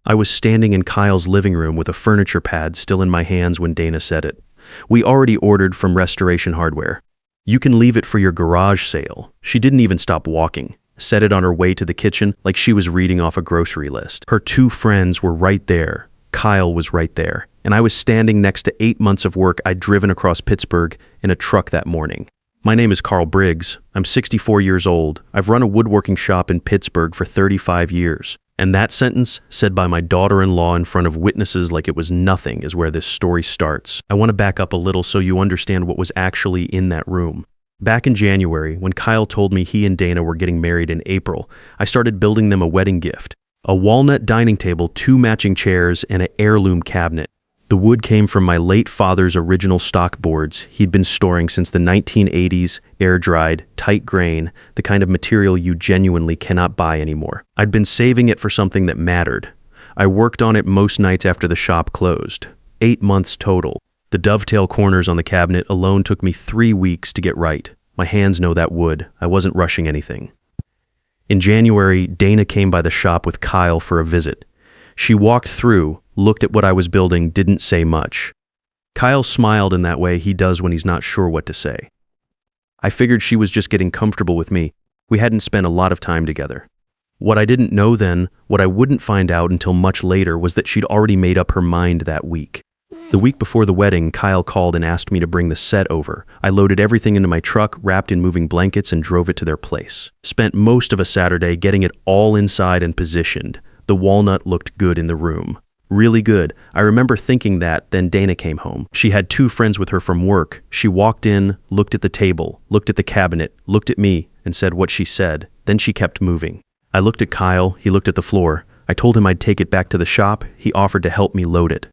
I was standing in Kyle's living room with a furniture pad still in my hands when Dana said it. We already ordered from Restoration Hardware. You can leave it for your garage sale. She didn't even stop walking. Set it on her way to the kitchen like she was reading off a grocery list. Her two friends were right there. Kyle was right there. And I was standing next to 8 months of work I'd driven across Pittsburgh in a truck that morning. My name is Carl Briggs. I'm 64 years old. I've run a woodworking shop in Pittsburgh for 35 years. And that sentence, said by my daughter-in-law in front of witnesses like it was nothing, is where this story starts. I want to back up a little so you understand what was actually in that room. Back in January, when Kyle told me he and Dana were getting married in April, I started building them a wedding gift. A walnut dining table, 2 matching chairs, and an heirloom cabinet. The wood came from my late father's original stock boards he'd been storing since the 1980s, air-dried, tight grain, the kind of material you genuinely cannot buy anymore. I'd been saving it for something that mattered. I worked on it most nights after the shop closed. 8 months total. The dovetail corners on the cabinet alone took me 3 weeks to get right. My hands know that wood. I wasn't rushing anything. In January, Dana came by the shop with Kyle for a visit. She walked through, looked at what I was building, didn't say much. Kyle smiled in that way he does when he's not sure what to say. I figured she was just getting comfortable with me. We hadn't spent a lot of time together. What I didn't know then, what I wouldn't find out until much later, was that she'd already made up her mind that week. The week before the wedding, Kyle called and asked me to bring the set over. I loaded everything into my truck, wrapped in moving blankets, and drove it to their place. Spent most of a Saturday getting it all inside and positioned. The walnut looked good in the room. Really good. I remember thinking that, then Dana came home. She had 2 friends with her from work. She walked in, looked at the table, looked at the cabinet, looked at me, and said what she said. Then she kept moving. I looked at Kyle, he looked at the floor. I told him I'd take it back to the shop. He offered to help me load it.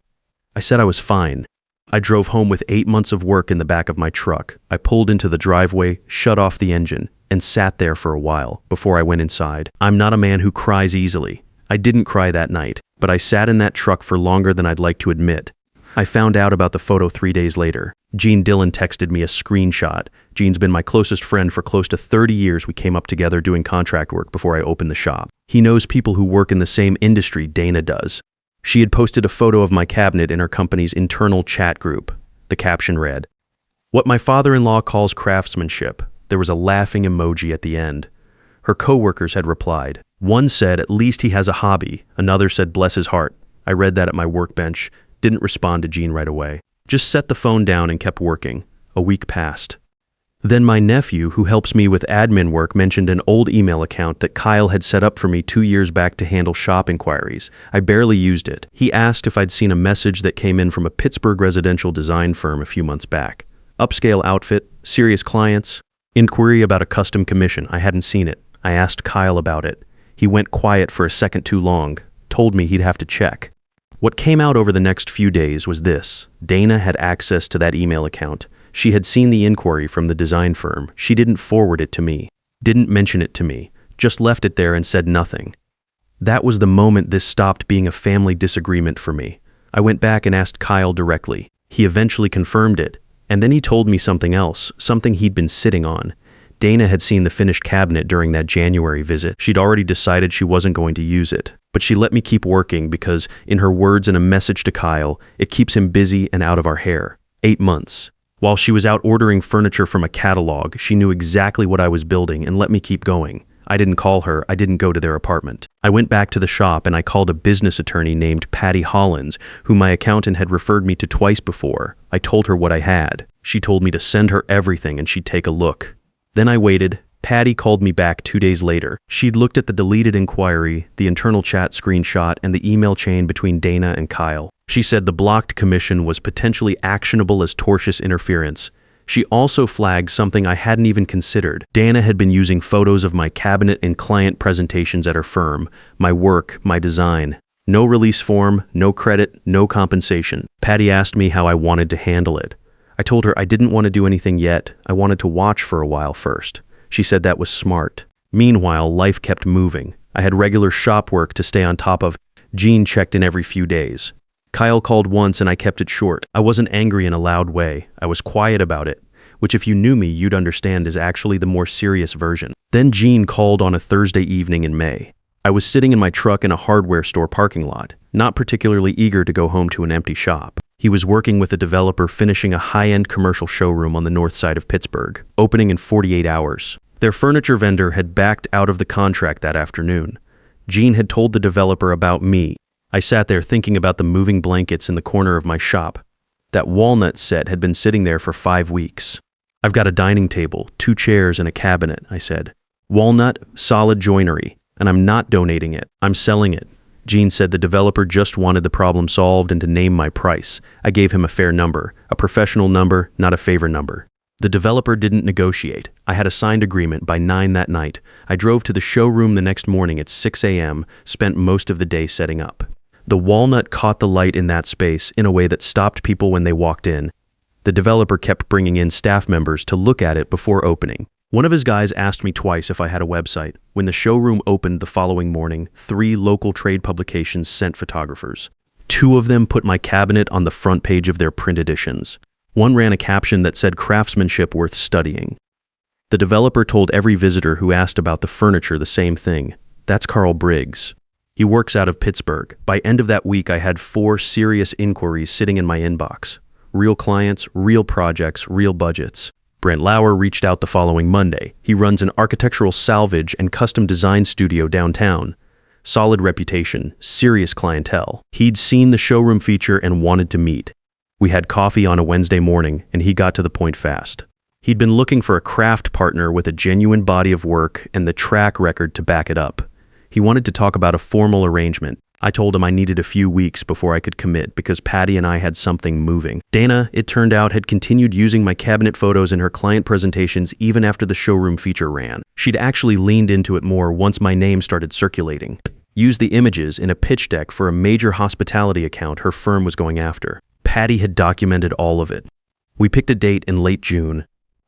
I said I was fine. I drove home with 8 months of work in the back of my truck. I pulled into the driveway, shut off the engine, and sat there for a while before I went inside. I'm not a man who cries easily. I didn't cry that night, but I sat in that truck for longer than I'd like to admit. I found out about the photo 3 days later. Gene Dillon texted me a screenshot. Gene's been my closest friend for close to 30 years. We came up together doing contract work before I opened the shop. He knows people who work in the same industry Dana does. She had posted a photo of my cabinet in her company's internal chat group. The caption read, "What my father-in-law calls craftsmanship." There was a laughing emoji at the end. Her coworkers had replied. One said, "At least he has a hobby." Another said, "Bless his heart." I read that at my workbench. Didn't respond to Gene right away. Just set the phone down and kept working. A week passed. Then my nephew, who helps me with admin work, mentioned an old email account that Kyle had set up for me 2 years back to handle shop inquiries. I barely used it. He asked if I'd seen a message that came in from a Pittsburgh residential design firm a few months back. Upscale outfit, serious clients, inquiry about a custom commission. I hadn't seen it. I asked Kyle about it. He went quiet for a second too long, told me he'd have to check. What came out over the next few days was this. Dana had access to that email account. She had seen the inquiry from the design firm. She didn't forward it to me, didn't mention it to me, just left it there and said nothing. That was the moment this stopped being a family disagreement for me. I went back and asked Kyle directly. He eventually confirmed it, and then he told me something else, something he'd been sitting on. Dana had seen the finished cabinet during that January visit. She'd already decided she wasn't going to use it. But she let me keep working because, in her words in a message to Kyle, it keeps him busy and out of our hair. 8 months. While she was out ordering furniture from a catalog, she knew exactly what I was building and let me keep going. I didn't call her. I didn't go to their apartment. I went back to the shop and I called a business attorney named Patty Hollins, who my accountant had referred me to twice before. I told her what I had. She told me to send her everything and she'd take a look. Then I waited. Patty called me back 2 days later. She'd looked at the deleted inquiry, the internal chat screenshot, and the email chain between Dana and Kyle. She said the blocked commission was potentially actionable as tortious interference. She also flagged something I hadn't even considered. Dana had been using photos of my cabinet and client presentations at her firm, my work, my design. No release form, no credit, no compensation. Patty asked me how I wanted to handle it. I told her I didn't want to do anything yet. I wanted to watch for a while first. She said that was smart. Meanwhile, life kept moving. I had regular shop work to stay on top of. Gene checked in every few days. Kyle called once and I kept it short. I wasn't angry in a loud way. I was quiet about it, which if you knew me, you'd understand is actually the more serious version. Then Gene called on a Thursday evening in May. I was sitting in my truck in a hardware store parking lot. not particularly eager to go home to an empty shop. He was working with a developer finishing a high-end commercial showroom on the north side of Pittsburgh, opening in 48 hours. Their furniture vendor had backed out of the contract that afternoon. Jean had told the developer about me. I sat there thinking about the moving blankets in the corner of my shop. That walnut set had been sitting there for 5 weeks. I've got a dining table, 2 chairs, and a cabinet, I said. Walnut, solid joinery, and I'm not donating it. I'm selling it. Jean said the developer just wanted the problem solved and to name my price. I gave him a fair number, a professional number, not a favor number. The developer didn't negotiate. I had a signed agreement by 9 that night. I drove to the showroom the next morning at 6 a.m., spent most of the day setting up. The walnut caught the light in that space in a way that stopped people when they walked in. The developer kept bringing in staff members to look at it before opening. One of his guys asked me twice if I had a website. When the showroom opened the following morning, 3 local trade publications sent photographers. 2 of them put my cabinet on the front page of their print editions. One ran a caption that said craftsmanship worth studying. The developer told every visitor who asked about the furniture the same thing. That's Carl Briggs. He works out of Pittsburgh. By end of that week, I had 4 serious inquiries sitting in my inbox. Real clients, real projects, real budgets. Brent Lauer reached out the following Monday. He runs an architectural salvage and custom design studio downtown. Solid reputation, serious clientele. He'd seen the showroom feature and wanted to meet. We had coffee on a Wednesday morning, and he got to the point fast. He'd been looking for a craft partner with a genuine body of work and the track record to back it up. He wanted to talk about a formal arrangement. I told him I needed a few weeks before I could commit because Patty and I had something moving. Dana, it turned out, had continued using my cabinet photos in her client presentations even after the showroom feature ran. She'd actually leaned into it more once my name started circulating. Used the images in a pitch deck for a major hospitality account her firm was going after. Patty had documented all of it. We picked a date in late June.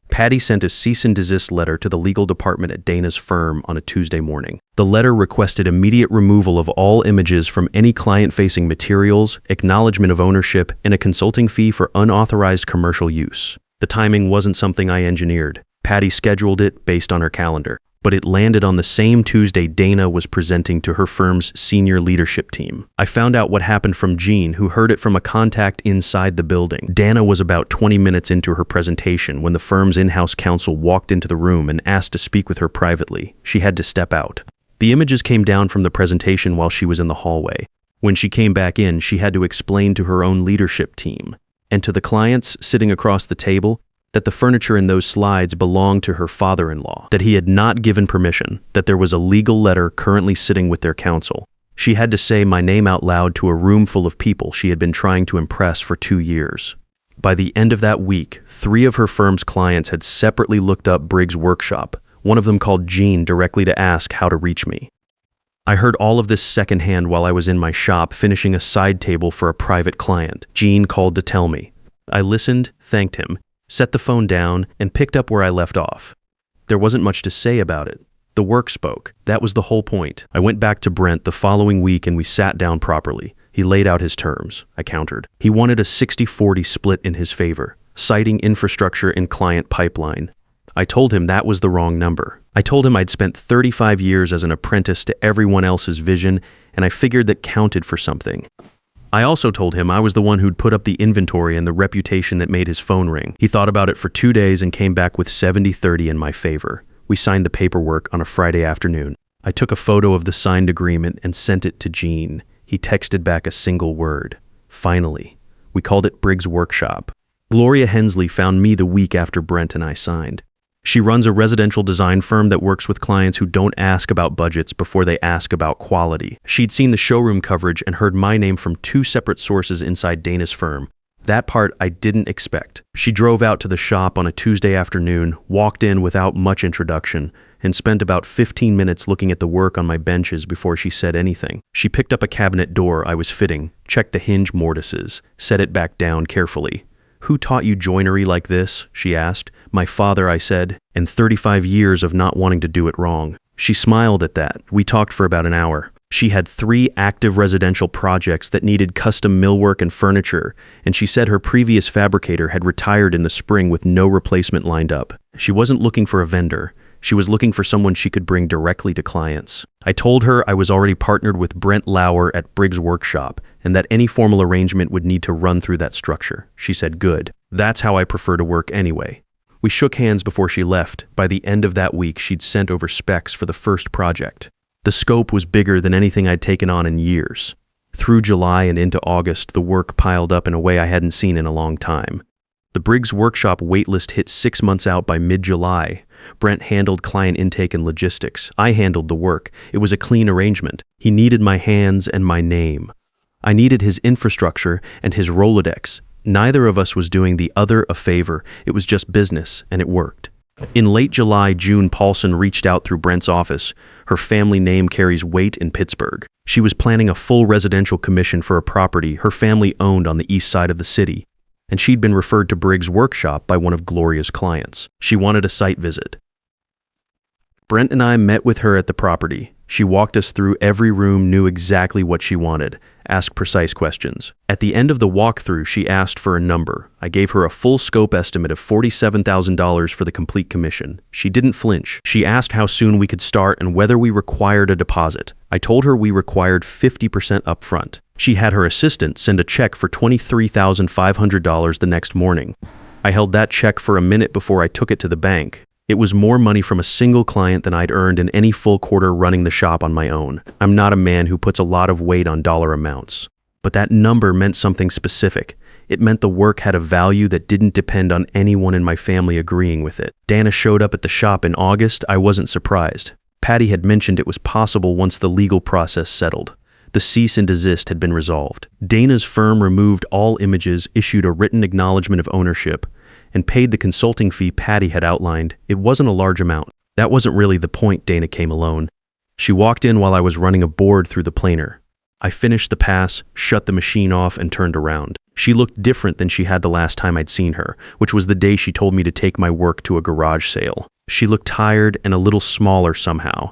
Patty sent a cease and desist letter to the legal department at Dana's firm on a Tuesday morning. The letter requested immediate removal of all images from any client-facing materials, acknowledgement of ownership, and a consulting fee for unauthorized commercial use. The timing wasn't something I engineered. Patty scheduled it based on her calendar. But it landed on the same Tuesday Dana was presenting to her firm's senior leadership team. I found out what happened from Jean, who heard it from a contact inside the building. Dana was about 20 minutes into her presentation when the firm's in-house counsel walked into the room and asked to speak with her privately. She had to step out. The images came down from the presentation while she was in the hallway. When she came back in, she had to explain to her own leadership team and to the clients sitting across the table that the furniture in those slides belonged to her father-in-law, that he had not given permission, that there was a legal letter currently sitting with their counsel. She had to say my name out loud to a room full of people she had been trying to impress for 2 years. By the end of that week, 3 of her firm's clients had separately looked up Briggs' workshop. One of them called Jean directly to ask how to reach me. I heard all of this secondhand while I was in my shop finishing a side table for a private client. Jean called to tell me. I listened, thanked him, set the phone down, and picked up where I left off. There wasn't much to say about it. The work spoke. That was the whole point. I went back to Brent the following week and we sat down properly. He laid out his terms. I countered. He wanted a 60-40 split in his favor, citing infrastructure and client pipeline. I told him that was the wrong number. I told him I'd spent 35 years as an apprentice to everyone else's vision, and I figured that counted for something. I also told him I was the one who'd put up the inventory and the reputation that made his phone ring. He thought about it for 2 days and came back with 70-30 in my favor. We signed the paperwork on a Friday afternoon. I took a photo of the signed agreement and sent it to Jean. He texted back a single word. Finally. We called it Briggs' Workshop. Gloria Hensley found me the week after Brent and I signed. She runs a residential design firm that works with clients who don't ask about budgets before they ask about quality. She'd seen the showroom coverage and heard my name from 2 separate sources inside Dana's firm. That part I didn't expect. She drove out to the shop on a Tuesday afternoon, walked in without much introduction, and spent about 15 minutes looking at the work on my benches before she said anything. She picked up a cabinet door I was fitting, checked the hinge mortises, set it back down carefully. "Who taught you joinery like this?" she asked. "My father," I said, "and 35 years of not wanting to do it wrong." She smiled at that. We talked for about an hour. She had 3 active residential projects that needed custom millwork and furniture, and she said her previous fabricator had retired in the spring with no replacement lined up. She wasn't looking for a vendor. She was looking for someone she could bring directly to clients. I told her I was already partnered with Brent Lauer at Briggs Workshop and that any formal arrangement would need to run through that structure. She said, "Good. That's how I prefer to work anyway." We shook hands before she left. By the end of that week, she'd sent over specs for the first project. The scope was bigger than anything I'd taken on in years. Through July and into August, the work piled up in a way I hadn't seen in a long time. The Briggs Workshop waitlist hit 6 months out by mid-July. Brent handled client intake and logistics. I handled the work. It was a clean arrangement. He needed my hands and my name. I needed his infrastructure and his Rolodex. Neither of us was doing the other a favor. It was just business, and it worked. In late July, June Paulson reached out through Brent's office. Her family name carries weight in Pittsburgh. She was planning a full residential commission for a property her family owned on the east side of the city, and she'd been referred to Briggs Workshop by one of Gloria's clients. She wanted a site visit. Brent and I met with her at the property. She walked us through every room, knew exactly what she wanted, asked precise questions. At the end of the walkthrough, she asked for a number. I gave her a full scope estimate of $47,000 for the complete commission. She didn't flinch. She asked how soon we could start and whether we required a deposit. I told her we required 50% upfront. She had her assistant send a check for $23,500 the next morning. I held that check for a minute before I took it to the bank. It was more money from a single client than I'd earned in any full quarter running the shop on my own. I'm not a man who puts a lot of weight on dollar amounts. But that number meant something specific. It meant the work had a value that didn't depend on anyone in my family agreeing with it. Dana showed up at the shop in August. I wasn't surprised. Patty had mentioned it was possible once the legal process settled. The cease and desist had been resolved. Dana's firm removed all images, issued a written acknowledgement of ownership, and paid the consulting fee Patty had outlined. It wasn't a large amount. That wasn't really the point. Dana came alone. She walked in while I was running a board through the planer. I finished the pass, shut the machine off, and turned around. She looked different than she had the last time I'd seen her, which was the day she told me to take my work to a garage sale. She looked tired and a little smaller somehow.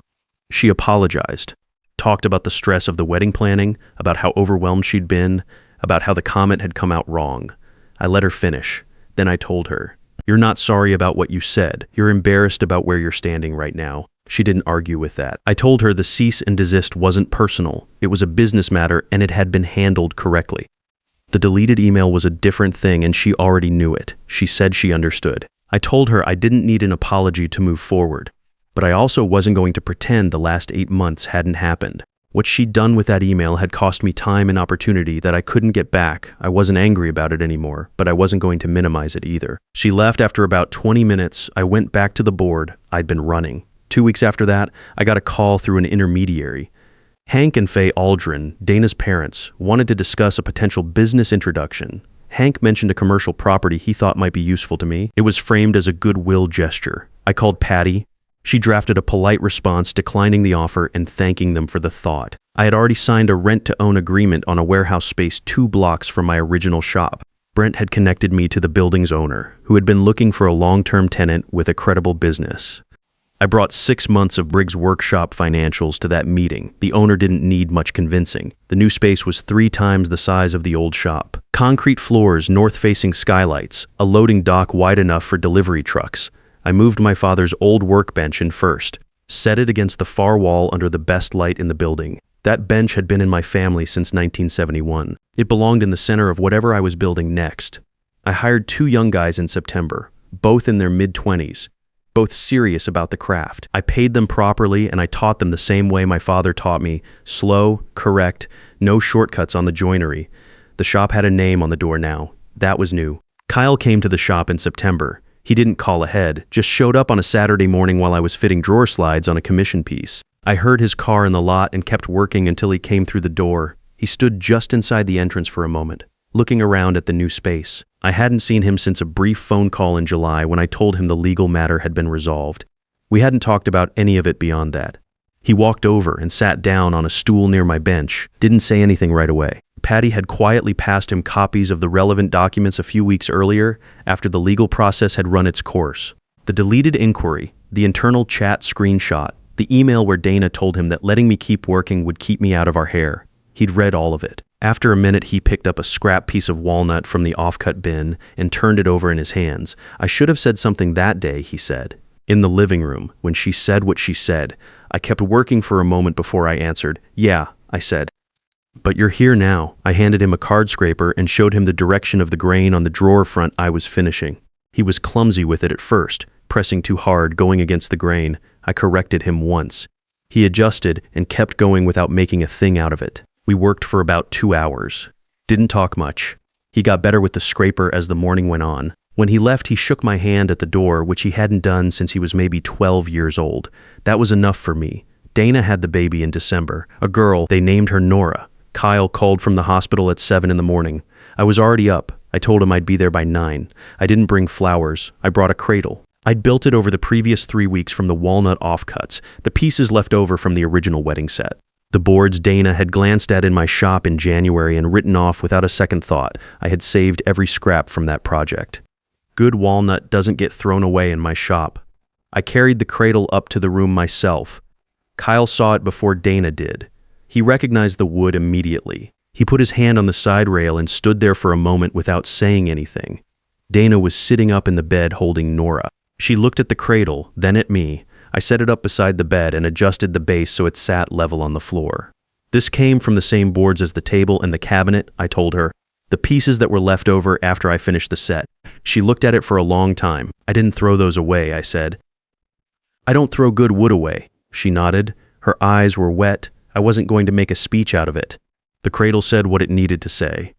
She apologized, talked about the stress of the wedding planning, about how overwhelmed she'd been, about how the comment had come out wrong. I let her finish. Then I told her, "You're not sorry about what you said. You're embarrassed about where you're standing right now." She didn't argue with that. I told her the cease and desist wasn't personal. It was a business matter and it had been handled correctly. The deleted email was a different thing and she already knew it. She said she understood. I told her I didn't need an apology to move forward, but I also wasn't going to pretend the last 8 months hadn't happened. What she'd done with that email had cost me time and opportunity that I couldn't get back. I wasn't angry about it anymore, but I wasn't going to minimize it either. She left after about 20 minutes. I went back to the board I'd been running. 2 weeks after that, I got a call through an intermediary. Hank and Faye Aldrin, Dana's parents, wanted to discuss a potential business introduction. Hank mentioned a commercial property he thought might be useful to me. It was framed as a goodwill gesture. I called Patty. She drafted a polite response declining the offer and thanking them for the thought. I had already signed a rent-to-own agreement on a warehouse space 2 blocks from my original shop. Brent had connected me to the building's owner, who had been looking for a long-term tenant with a credible business. I brought 6 months of Briggs Workshop financials to that meeting. The owner didn't need much convincing. The new space was 3 times the size of the old shop. Concrete floors, north-facing skylights, a loading dock wide enough for delivery trucks. I moved my father's old workbench in first, set it against the far wall under the best light in the building. That bench had been in my family since 1971. It belonged in the center of whatever I was building next. I hired 2 young guys in September, both in their mid-20s, both serious about the craft. I paid them properly and I taught them the same way my father taught me, slow, correct, no shortcuts on the joinery. The shop had a name on the door now. That was new. Kyle came to the shop in September. He didn't call ahead, just showed up on a Saturday morning while I was fitting drawer slides on a commission piece. I heard his car in the lot and kept working until he came through the door. He stood just inside the entrance for a moment, looking around at the new space. I hadn't seen him since a brief phone call in July when I told him the legal matter had been resolved. We hadn't talked about any of it beyond that. He walked over and sat down on a stool near my bench, didn't say anything right away. Patty had quietly passed him copies of the relevant documents a few weeks earlier, after the legal process had run its course. The deleted inquiry, the internal chat screenshot, the email where Dana told him that letting me keep working would keep me out of our hair. He'd read all of it. After a minute, he picked up a scrap piece of walnut from the offcut bin and turned it over in his hands. "I should have said something that day," he said. In the living room, when she said what she said, I kept working for a moment before I answered. Yeah, I said. But you're here now. I handed him a card scraper and showed him the direction of the grain on the drawer front I was finishing. He was clumsy with it at first, pressing too hard, going against the grain. I corrected him once. He adjusted and kept going without making a thing out of it. We worked for about 2 hours. Didn't talk much. He got better with the scraper as the morning went on. When he left, he shook my hand at the door, which he hadn't done since he was maybe 12 years old. That was enough for me. Dana had the baby in December. A girl, they named her Nora. Kyle called from the hospital at 7 in the morning. I was already up. I told him I'd be there by 9. I didn't bring flowers. I brought a cradle. I'd built it over the previous 3 weeks from the walnut offcuts, the pieces left over from the original wedding set. The boards Dana had glanced at in my shop in January and written off without a second thought. I had saved every scrap from that project. Good walnut doesn't get thrown away in my shop. I carried the cradle up to the room myself. Kyle saw it before Dana did. He recognized the wood immediately. He put his hand on the side rail and stood there for a moment without saying anything. Dana was sitting up in the bed holding Nora. She looked at the cradle, then at me. I set it up beside the bed and adjusted the base so it sat level on the floor. This came from the same boards as the table and the cabinet, I told her. The pieces that were left over after I finished the set. She looked at it for a long time. I didn't throw those away, I said. I don't throw good wood away. She nodded. Her eyes were wet. I wasn't going to make a speech out of it. The cradle said what it needed to say.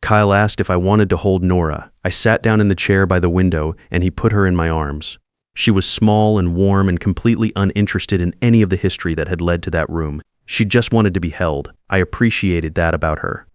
Kyle asked if I wanted to hold Nora. I sat down in the chair by the window and he put her in my arms. She was small and warm and completely uninterested in any of the history that had led to that room. She just wanted to be held. I appreciated that about her.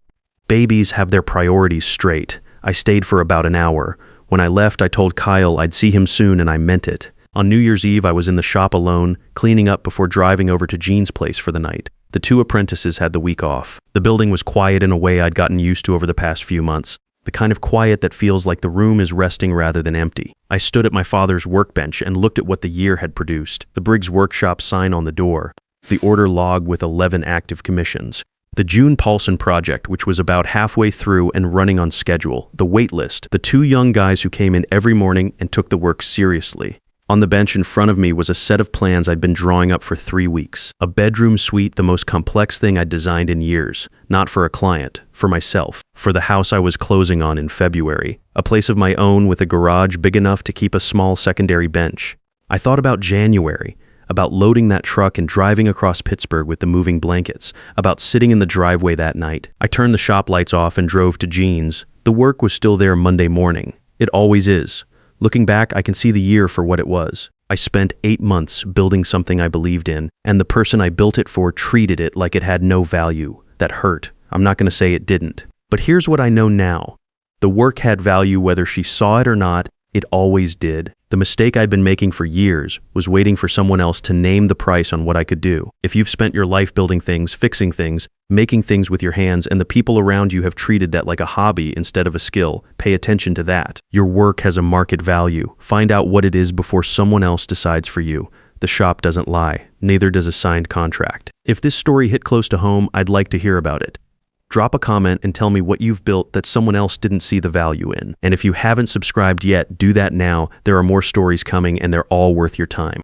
Babies have their priorities straight. I stayed for about an hour. When I left, I told Kyle I'd see him soon, and I meant it. On New Year's Eve, I was in the shop alone, cleaning up before driving over to Jean's place for the night. The 2 apprentices had the week off. The building was quiet in a way I'd gotten used to over the past few months. The kind of quiet that feels like the room is resting rather than empty. I stood at my father's workbench and looked at what the year had produced. The Briggs Workshop sign on the door. The order log with 11 active commissions. The June Paulson project, which was about halfway through and running on schedule. The wait list. The 2 young guys who came in every morning and took the work seriously. On the bench in front of me was a set of plans I'd been drawing up for 3 weeks. A bedroom suite, the most complex thing I'd designed in years. Not for a client, for myself. For the house I was closing on in February. A place of my own with a garage big enough to keep a small secondary bench. I thought about January. About loading that truck and driving across Pittsburgh with the moving blankets, about sitting in the driveway that night. I turned the shop lights off and drove to Jean's. The work was still there Monday morning. It always is. Looking back, I can see the year for what it was. I spent 8 months building something I believed in, and the person I built it for treated it like it had no value. That hurt. I'm not going to say it didn't. But here's what I know now. The work had value whether she saw it or not. It always did. The mistake I'd been making for years was waiting for someone else to name the price on what I could do. If you've spent your life building things, fixing things, making things with your hands, and the people around you have treated that like a hobby instead of a skill, pay attention to that. Your work has a market value. Find out what it is before someone else decides for you. The shop doesn't lie. Neither does a signed contract. If this story hit close to home, I'd like to hear about it. Drop a comment and tell me what you've built that someone else didn't see the value in. And if you haven't subscribed yet, do that now. There are more stories coming and they're all worth your time.